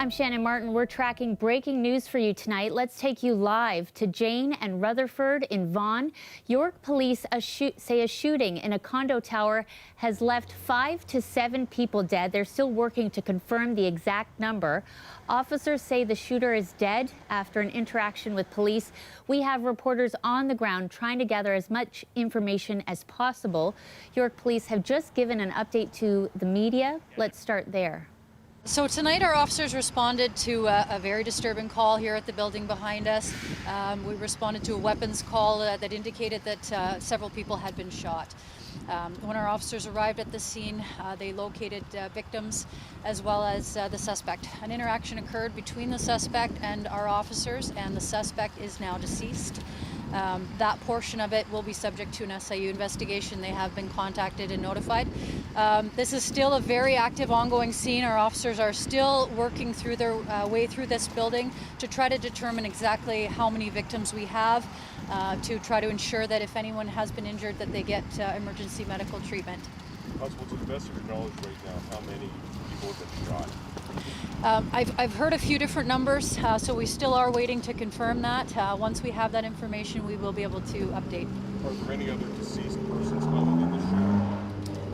I'm Shannon Martin. We're tracking breaking news for you tonight. Let's take you live to Jane and Rutherford in Vaughan. York police say a shooting in a condo tower has left 5 to 7 people dead. They're still working to confirm the exact number. Officers say the shooter is dead after an interaction with police. We have reporters on the ground trying to gather as much information as possible. York police have just given an update to the media. Let's start there. So tonight our officers responded to a very disturbing call here at the building behind us. We responded to a weapons call that indicated that several people had been shot. When our officers arrived at the scene, they located victims as well as the suspect. An interaction occurred between the suspect and our officers, and the suspect is now deceased. That portion of it will be subject to an SIU investigation. They have been contacted and notified. This is still a very active, ongoing scene. Our officers are still working through their way through this building to try to determine exactly how many victims we have, to try to ensure that if anyone has been injured, that they get emergency medical treatment. Constable, to the best of your knowledge right now, how many people have been shot? I've heard a few different numbers, so we still are waiting to confirm that. Once we have that information, we will be able to update. Are there any other deceased persons other than the shooter?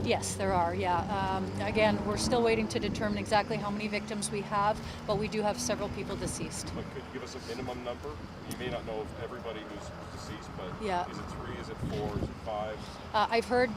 Yes, there are, yeah. Again, we're still waiting to determine exactly how many victims we have, but we do have several people deceased. But could you give us a minimum number? You may not know of everybody who's deceased, but yeah. Is it 3, is it 4, is it 5? I've heard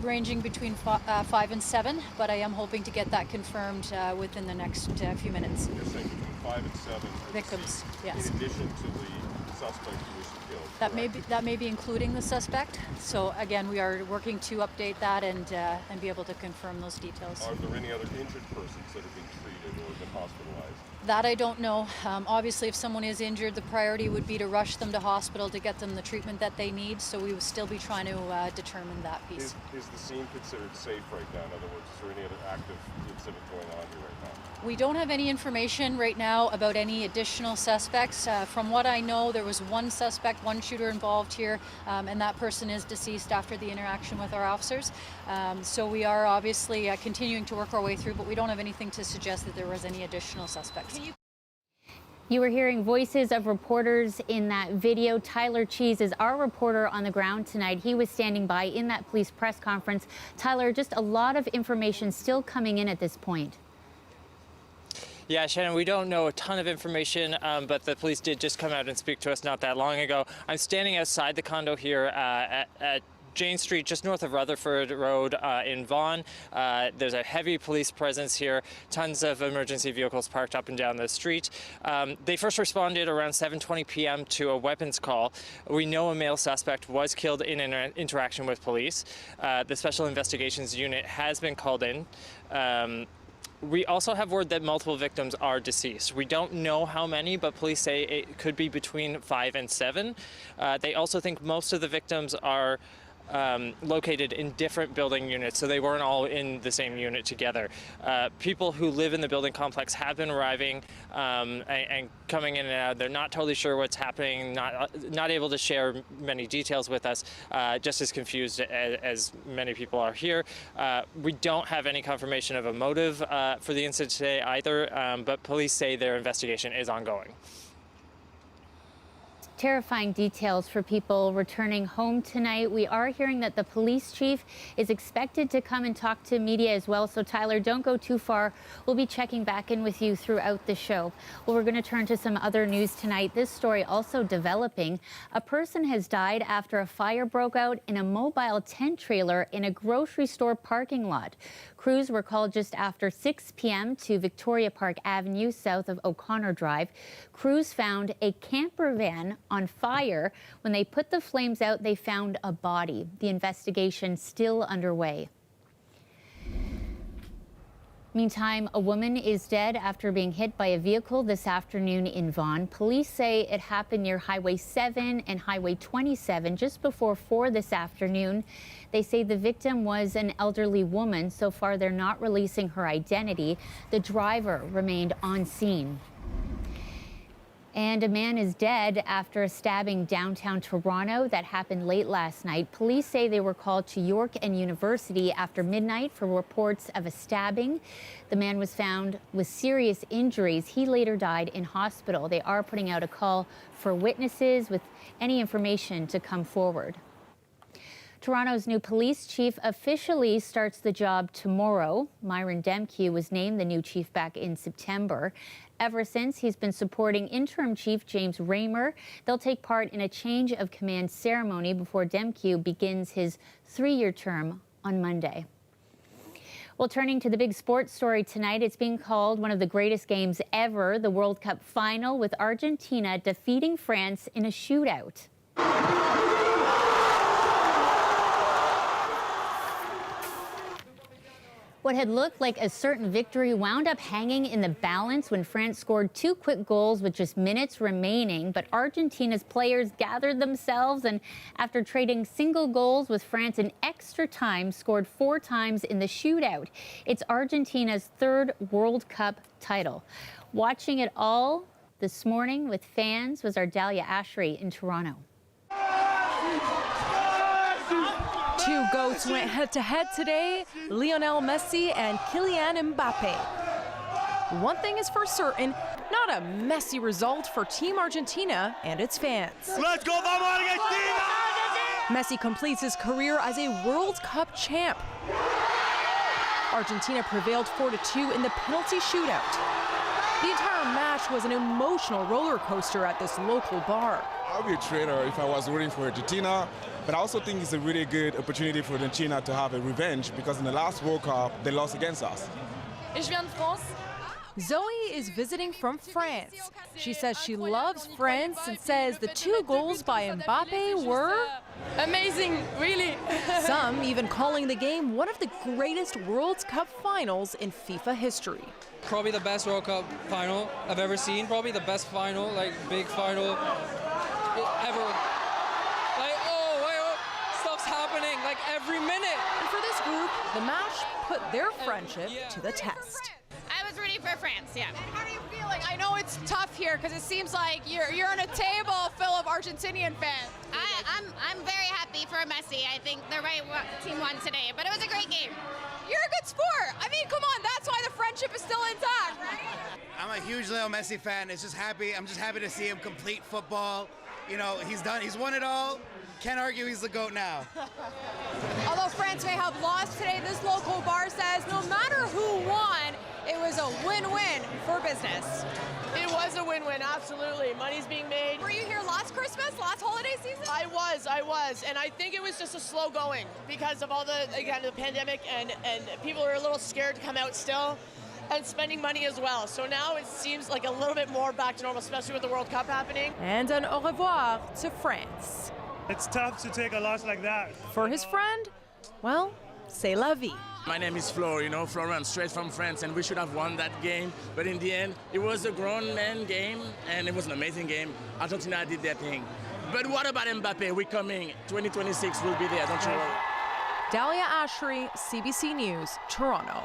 ranging between 5 and 7, but I am hoping to get that confirmed within the next few minutes. You're saying between 5 and 7 victims, yes. In addition to the suspect who was killed. That may be including the suspect. So again, we are working to update that and be able to confirm those details. Are there any other injured persons that have been treated or have been hospitalized? That I don't know. Obviously, if someone is injured, the priority would be to rush them to hospital to get them the treatment that they need. So we would still be trying to determine that piece. Is the scene considered safe right now? In other words, is there any other active incident going on here right now? We don't have any information right now about any additional suspects. From what I know, there was one suspect, one shooter involved here, and that person is deceased after the interaction with our officers. So we are obviously continuing to work our way through, but we don't have anything to suggest that there was any additional suspects. You were hearing voices of reporters in that video. Tyler Cheese is our reporter on the ground tonight. He was standing by in that police press conference. Tyler, just a lot of information still coming in at this point. Yeah, Shannon, we don't know a ton of information, but the police did just come out and speak to us not that long ago. I'm standing outside the condo here at Jane Street, just north of Rutherford Road in Vaughan. There's a heavy police presence here, tons of emergency vehicles parked up and down the street. They first responded around 7:20 p.m. to a weapons call. We know a male suspect was killed in an interaction with police. The Special Investigations Unit has been called in. We also have word that multiple victims are deceased. We don't know how many, but police say it could be between 5 and 7. They also think most of the victims are located in different building units, so they weren't all in the same unit together. People who live in the building complex have been arriving and coming in and out. They're not totally sure what's happening, not able to share many details with us, just as confused as many people are here. We don't have any confirmation of a motive for the incident today either, but police say their investigation is ongoing. Terrifying details for people returning home tonight. We are hearing that the police chief is expected to come and talk to media as well. So Tyler, don't go too far. We'll be checking back in with you throughout the show. Well, we're going to turn to some other news tonight. This story also developing. A person has died after a fire broke out in a mobile tent trailer in a grocery store parking lot. Crews were called just after 6 p.m. to Victoria Park Avenue, south of O'Connor Drive. Crews found a camper van on fire. When they put the flames out, they found a body. The investigation still underway. Meantime, a woman is dead after being hit by a vehicle this afternoon in Vaughan. Police say it happened near Highway 7 and Highway 27 just before 4 this afternoon. They say the victim was an elderly woman. So far, they're not releasing her identity. The driver remained on scene. And a man is dead after a stabbing downtown Toronto that happened late last night. Police say they were called to York and University after midnight for reports of a stabbing. The man was found with serious injuries. He later died in hospital. They are putting out a call for witnesses with any information to come forward. Toronto's new police chief officially starts the job tomorrow. Myron Demke was named the new chief back in September. Ever since, he's been supporting interim chief James Raymer. They'll take part in a change of command ceremony before Demke begins his 3-year term on Monday. Well, turning to the big sports story tonight, it's being called one of the greatest games ever, the World Cup final, with Argentina defeating France in a shootout. What had looked like a certain victory wound up hanging in the balance when France scored 2 quick goals with just minutes remaining. But Argentina's players gathered themselves and, after trading single goals with France in extra time, scored 4 times in the shootout. It's Argentina's 3rd World Cup title. Watching it all this morning with fans was our Dahlia Ashry in Toronto. 2 goats went head-to-head today, Lionel Messi and Kylian Mbappe. One thing is for certain, not a messy result for Team Argentina and its fans. Let's go, vamos Argentina! Messi completes his career as a World Cup champ. Argentina prevailed 4-2 in the penalty shootout. The entire match was an emotional roller coaster at this local bar. I'll be a traitor if I was rooting for Argentina, but I also think it's a really good opportunity for Argentina to have a revenge because in the last World Cup, they lost against us. Zoe is visiting from France. She says she loves France and says the 2 goals by Mbappe were amazing, really. Some even calling the game one of the greatest World Cup finals in FIFA history. Probably the best World Cup final I've ever seen. Probably the best final, like big final ever. Like, oh, wait, stuff's happening like every minute. And for this group, the match put their friendship to the test. I was rooting for France, yeah. And how are you feeling? I know it's tough here because it seems like you're on a table full of Argentinian fans. I'm very happy for Messi. I think the right team won today, but it was a great game. You're a good sport. I mean, come on, that's why the friendship is still intact, right? I'm a huge Lionel Messi fan. I'm just happy to see him complete football. You know, he's won it all. Can't argue he's the GOAT now. Although France may have lost today, this local bar says no matter who won, it was a win-win for business. It was a win-win, absolutely. Money's being made. Were you here last Christmas, last holiday season? I was, and I think it was just a slow going because of all the pandemic and people are a little scared to come out still and spending money as well. So now it seems like a little bit more back to normal, especially with the World Cup happening. And an au revoir to France. It's tough to take a loss like that. For his friend, well, c'est la vie. My name is Flo, Florent, straight from France, and we should have won that game. But in the end, it was a grown man game, and it was an amazing game. Argentina did their thing. But what about Mbappe? We're coming. 2026 will be there, don't you worry. Dahlia Ashry, CBC News, Toronto.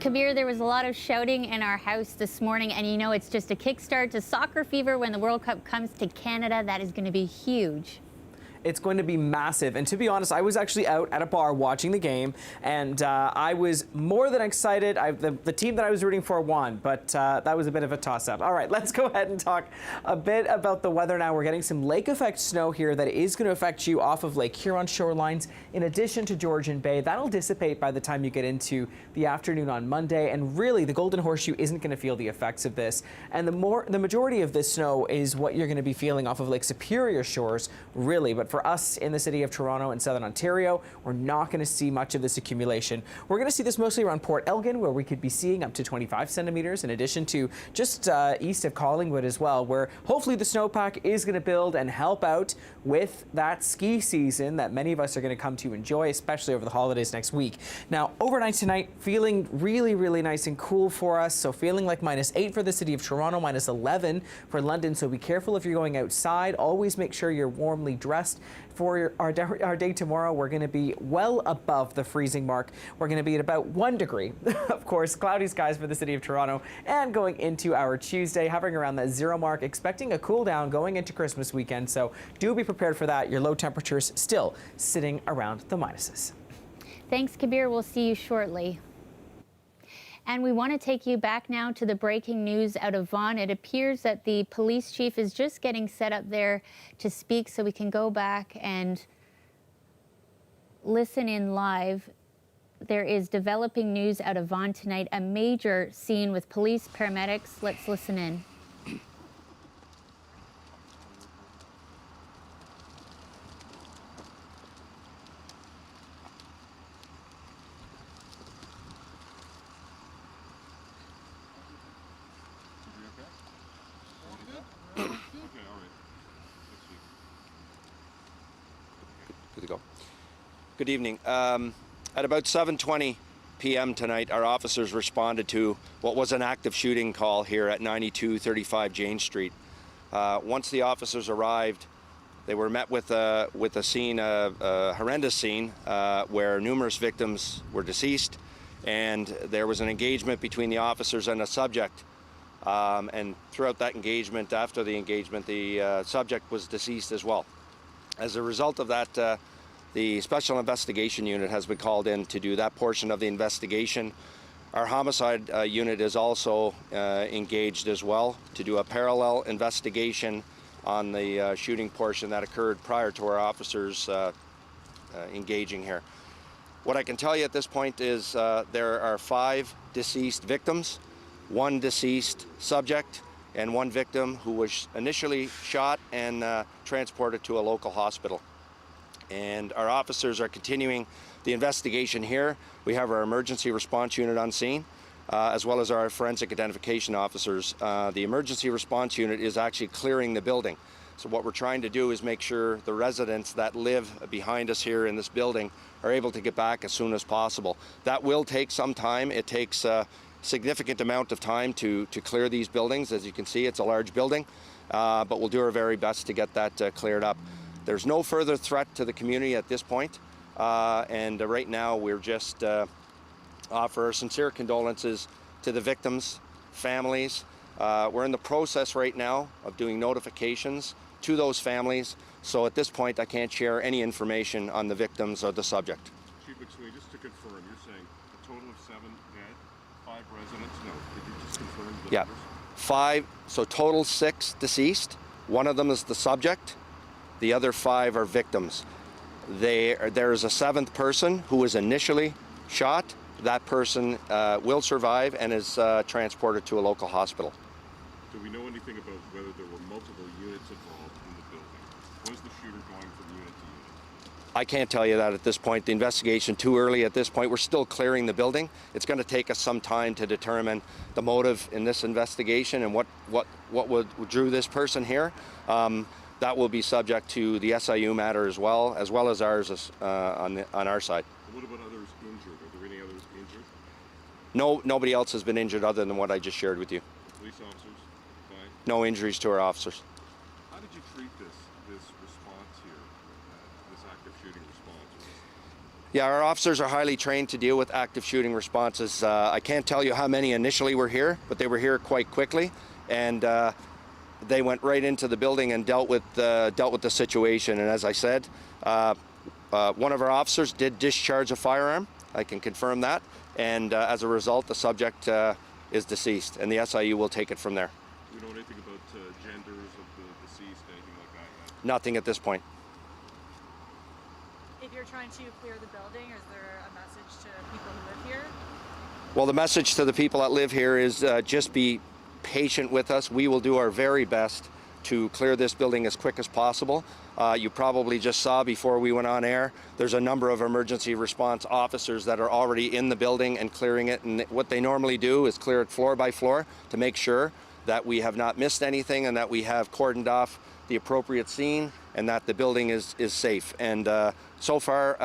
Kabir, there was a lot of shouting in our house this morning, and it's just a kickstart to soccer fever when the World Cup comes to Canada. That is going to be huge. It's going to be massive. And to be honest, I was actually out at a bar watching the game, and I was more than excited. The team that I was rooting for won, but that was a bit of a toss-up. All right, let's go ahead and talk a bit about the weather now. We're getting some lake effect snow here that is going to affect you off of Lake Huron shorelines, in addition to Georgian Bay. That'll dissipate by the time you get into the afternoon on Monday, and really the Golden Horseshoe isn't going to feel the effects of this. And the majority of this snow is what you're going to be feeling off of Lake Superior shores, really. But for us in the city of Toronto and Southern Ontario, we're not going to see much of this accumulation. We're going to see this mostly around Port Elgin, where we could be seeing up to 25 centimeters, in addition to just east of Collingwood as well, where hopefully the snowpack is going to build and help out with that ski season that many of us are going to come to enjoy, especially over the holidays next week. Now, overnight tonight, feeling really, really nice and cool for us. So feeling like -8 for the city of Toronto, -11 for London. So be careful if you're going outside. Always make sure you're warmly dressed forecast for our day tomorrow, we're going to be well above the freezing mark. We're going to be at about 1 degree. Of course, cloudy skies for the city of Toronto, and going into our Tuesday, hovering around that 0 mark, expecting a cool down going into Christmas weekend. So do be prepared for that. Your low temperatures still sitting around the minuses. Thanks, Kabir. We'll see you shortly. And we want to take you back now to the breaking news out of Vaughan. It appears that the police chief is just getting set up there to speak, so we can go back and listen in live. There is developing news out of Vaughan tonight, a major scene with police, paramedics. Let's listen in. Good to go. Good evening. At about 7:20 p.m. tonight, our officers responded to what was an active shooting call here at 9235 Jane Street. Once the officers arrived, they were met with a scene, a horrendous scene, where numerous victims were deceased, and there was an engagement between the officers and a subject. And throughout that engagement, after the engagement, the subject was deceased as well. As a result of that, the Special Investigation Unit has been called in to do that portion of the investigation. Our homicide unit is also engaged as well to do a parallel investigation on the shooting portion that occurred prior to our officers engaging here. What I can tell you at this point is there are 5 deceased victims, 1 deceased subject, and 1 victim who was initially shot and transported to a local hospital. And our officers are continuing the investigation here. We have our emergency response unit on scene, as well as our forensic identification officers. The emergency response unit is actually clearing the building. So what we're trying to do is make sure the residents that live behind us here in this building are able to get back as soon as possible. That will take some time. It takes significant amount of time to clear these buildings. As you can see, it's a large building, but we'll do our very best to get that cleared up. There's no further threat to the community at this point, and right now we're just offer our sincere condolences to the victims' families. We're in the process right now of doing notifications to those families, so at this point I can't share any information on the victims or the subject. Chief McSweeney, just to confirm, you're saying a total of 7 dead, 5 residents? No, could you just confirm the Yeah, numbers? 5, so total 6 deceased. 1 of them is the subject. The other 5 are victims. There is a 7th person who was initially shot. That person will survive and is transported to a local hospital. Do we know anything about whether there were multiple units involved in the building? Was the shooter going from unit to unit? I can't tell you that at this point. The investigation too early at this point. We're still clearing the building. It's going to take us some time to determine the motive in this investigation and what drew this person here. That will be subject to the SIU matter as well as ours on our side. What about others injured? Are there any others injured? No, nobody else has been injured other than what I just shared with you. Police officers? Fine. No injuries to our officers. How did you treat this response here, this active shooting response? Yeah, our officers are highly trained to deal with active shooting responses. I can't tell you how many initially were here, but they were here quite quickly, and they went right into the building and dealt with the situation. And as I said, one of our officers did discharge a firearm. I can confirm that. And as a result, the subject is deceased, and the SIU will take it from there. Do we know anything about genders of the deceased, anything like that yet? Nothing at this point. If you're trying to clear the building, is there a message to people who live here? Well, the message to the people that live here is just be patient with us. We will do our very best to clear this building as quick as possible. You probably just saw before we went on air, there's a number of emergency response officers that are already in the building and clearing it. And what they normally do is clear it floor by floor to make sure that we have not missed anything and that we have cordoned off the appropriate scene and that the building is safe. And so far,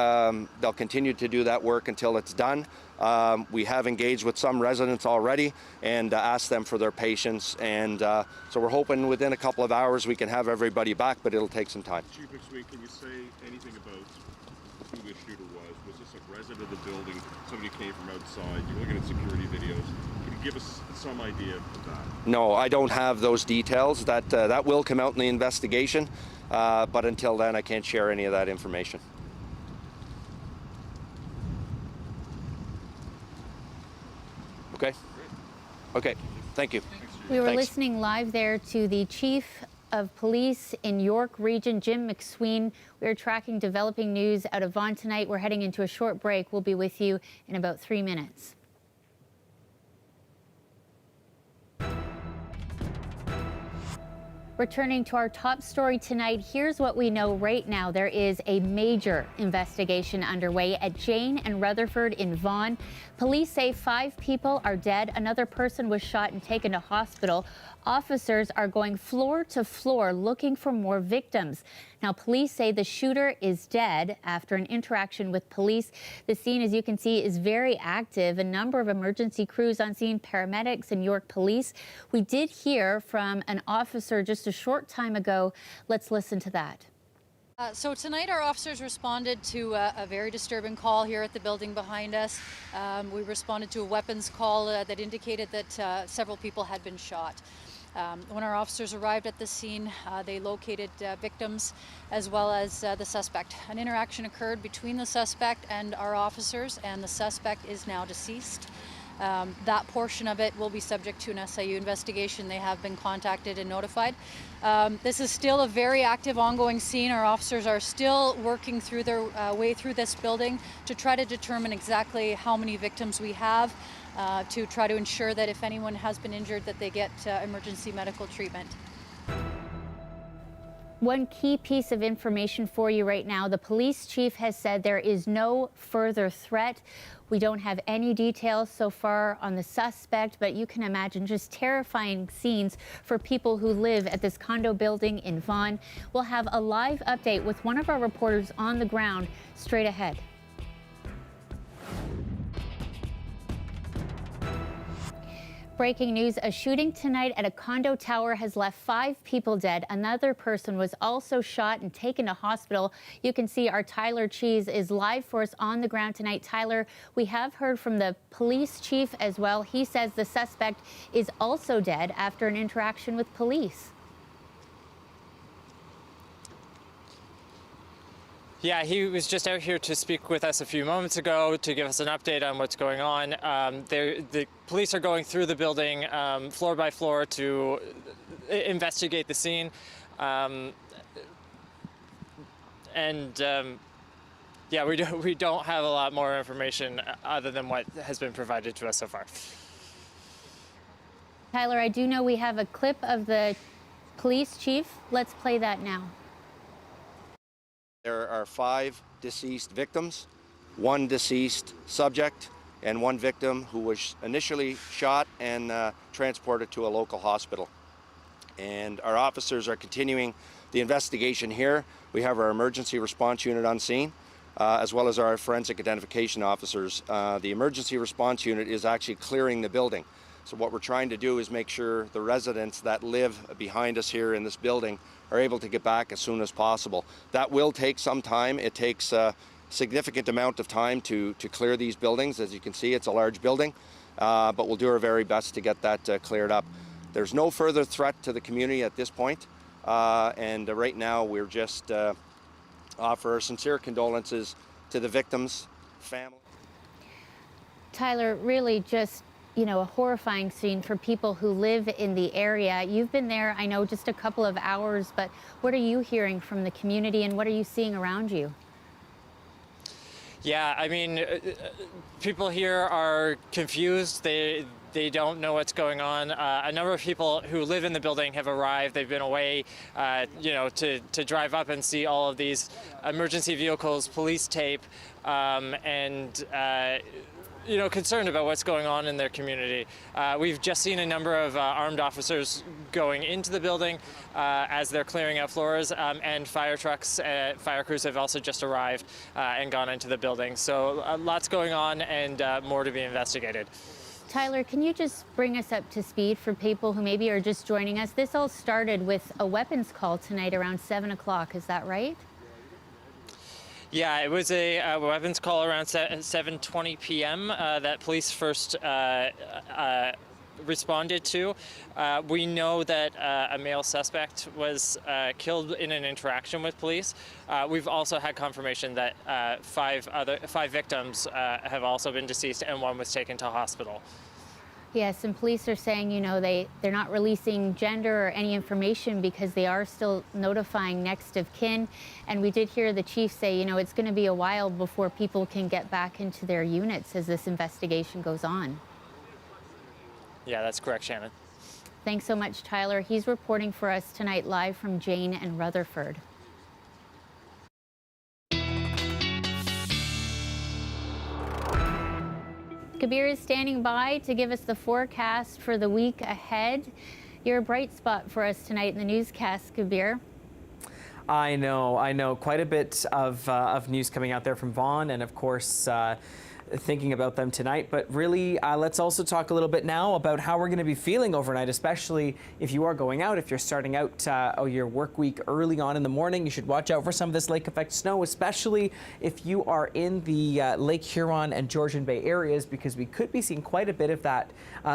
they'll continue to do that work until it's done. We have engaged with some residents already and asked them for their patience. And so we're hoping within a couple of hours we can have everybody back, but it'll take some time. Chief McSween, can you say anything about who this shooter was? Was this a resident of the building? Somebody came from outside? You're looking at security videos. Can you give us some idea of that? No, I don't have those details. That will come out in the investigation, but until then I can't share any of that information. Okay? Okay, thank you. We were Thanks. listening live there to the Chief of Police in York Region, Jim McSween. We are tracking developing news out of Vaughan tonight. We're heading into a short break. We'll be with you in about 3 minutes. Returning to our top story tonight, here's what we know right now. There is a major investigation underway at Jane and Rutherford in Vaughan. Police say 5 people are dead. Another person was shot and taken to hospital. Officers are going floor to floor looking for more victims. Now, police say the shooter is dead after an interaction with police. The scene, as you can see, is very active. A number of emergency crews on scene, paramedics and York Police. We did hear from an officer just a short time ago. Let's listen to that. So tonight our officers responded to a very disturbing call here at the building behind us. We responded to a weapons call that indicated that several people had been shot. When our officers arrived at the scene, they located victims as well as the suspect. An interaction occurred between the suspect and our officers, and the suspect is now deceased. That portion of it will be subject to an SIU investigation. They have been contacted and notified. This is still a very active, ongoing scene. Our officers are still working through their way through this building to try to determine exactly how many victims we have, to try to ensure that if anyone has been injured, that they get emergency medical treatment. One key piece of information for you right now, the police chief has said there is no further threat. We don't have any details so far on the suspect, but you can imagine just terrifying scenes for people who live at this condo building in Vaughan. We'll have a live update with one of our reporters on the ground straight ahead. Breaking news, a shooting tonight at a condo tower has left 5 people dead. Another person was also shot and taken to hospital. You can see our Tyler Cheese is live for us on the ground tonight. Tyler, we have heard from the police chief as well. He says the suspect is also dead after an interaction with police. Yeah, he was just out here to speak with us a few moments ago to give us an update on what's going on. The police are going through the building floor by floor to investigate the scene. Yeah, we don't have a lot more information other than what has been provided to us so far. Tyler, I do know we have a clip of the police chief. Let's play that now. There are 5 deceased victims, 1 deceased subject, and 1 victim who was initially shot and transported to a local hospital. And our officers are continuing the investigation here. We have our emergency response unit on scene, as well as our forensic identification officers. The emergency response unit is actually clearing the building. So what we're trying to do is make sure the residents that live behind us here in this building are able to get back as soon as possible. That will take some time. It takes a significant amount of time to clear these buildings. As you can see, it's a large building, but we'll do our very best to get that cleared up. There's no further threat to the community at this point, and right now we're just offer our sincere condolences to the victims' family. Tyler, really just, you know, a horrifying scene for people who live in the area. You've been there, I know, just a couple of hours, but what are you hearing from the community and what are you seeing around you? Yeah, I mean, people here are confused. They don't know what's going on. A number of people who live in the building have arrived. They've been away, you know, to drive up and see all of these emergency vehicles, police tape, and concerned about what's going on in their community. We've just seen a number of armed officers going into the building as they're clearing out floors, and fire trucks, fire crews have also just arrived and gone into the building. So lots going on and more to be investigated. Tyler, can you just bring us up to speed for people who maybe are just joining us? This all started with a weapons call tonight around 7 o'clock, is that right? Yeah, it was a weapons call around 7:20 p.m. That police first responded to. We know that a male suspect was killed in an interaction with police. We've also had confirmation that five victims have also been deceased and one was taken to hospital. Yes, and police are saying, they're not releasing gender or any information because they are still notifying next of kin. And we did hear the chief say, it's going to be a while before people can get back into their units as this investigation goes on. Yeah, that's correct, Shannon. Thanks so much, Tyler. He's reporting for us tonight live from Jane and Rutherford. Kabir is standing by to give us the forecast for the week ahead. You're a bright spot for us tonight in the newscast, Kabir. I know. Quite a bit of news coming out there from Vaughan, and of course, thinking about them tonight. But really, let's also talk a little bit now about how we're going to be feeling overnight, especially if you are going out. If you're starting out your work week early on in the morning, you should watch out for some of this lake effect snow, especially if you are in the Lake Huron and Georgian Bay areas, because we could be seeing quite a bit of that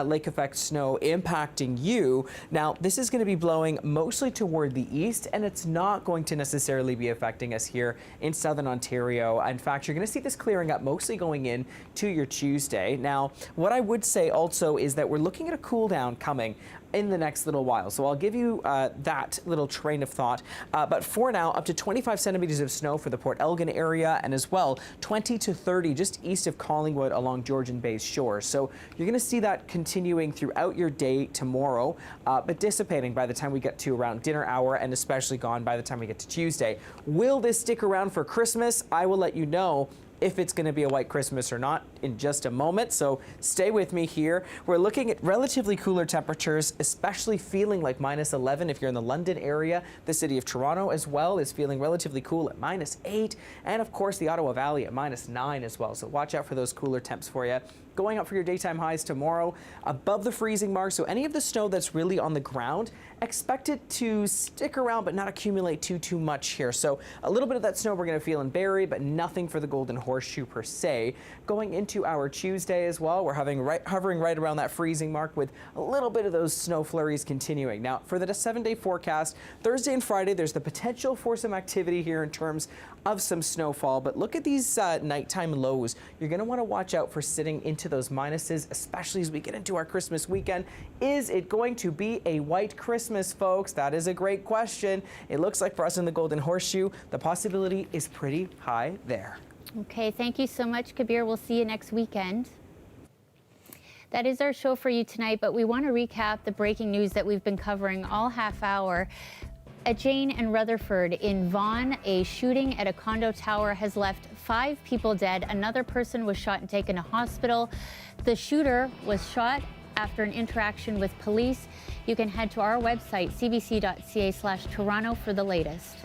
lake effect snow impacting you. Now, this is going to be blowing mostly toward the east, and it's not going to necessarily be affecting us here in southern Ontario. In fact, you're going to see this clearing up, mostly going in to your Tuesday. Now, what I would say also is that we're looking at a cool down coming in the next little while. So I'll give you that little train of thought. But for now, up to 25 centimeters of snow for the Port Elgin area, and as well 20 to 30 just east of Collingwood along Georgian Bay's shore. So you're going to see that continuing throughout your day tomorrow, but dissipating by the time we get to around dinner hour, and especially gone by the time we get to Tuesday. Will this stick around for Christmas? I will let you know if it's going to be a white Christmas or not in just a moment, so stay with me here. We're looking at relatively cooler temperatures, especially feeling like -11 if you're in the London area. The city of Toronto as well is feeling relatively cool at -8, and of course the Ottawa Valley at -9 as well, so watch out for those cooler temps for you. Going up for your daytime highs tomorrow, above the freezing mark, so any of the snow that's really on the ground, expect it to stick around but not accumulate too much here. So a little bit of that snow we're going to feel in Barrie, but nothing for the Golden Horseshoe per se. Going into our Tuesday as well, we're hovering right around that freezing mark with a little bit of those snow flurries continuing. Now, for the 7-day forecast, Thursday and Friday, there's the potential for some activity here in terms of some snowfall, but look at these nighttime lows. You're going to want to watch out for sitting into those minuses, especially as we get into our Christmas weekend. Is it going to be a white Christmas, folks? That is a great question. It looks like for us in the Golden Horseshoe, the possibility is pretty high there. Okay, thank you so much, Kabir. We'll see you next weekend. That is our show for you tonight, but we want to recap the breaking news that we've been covering all half hour. At Jane and Rutherford in Vaughan, a shooting at a condo tower has left 5 people dead. Another person was shot and taken to hospital. The shooter was shot after an interaction with police. You can head to our website, cbc.ca/Toronto for the latest.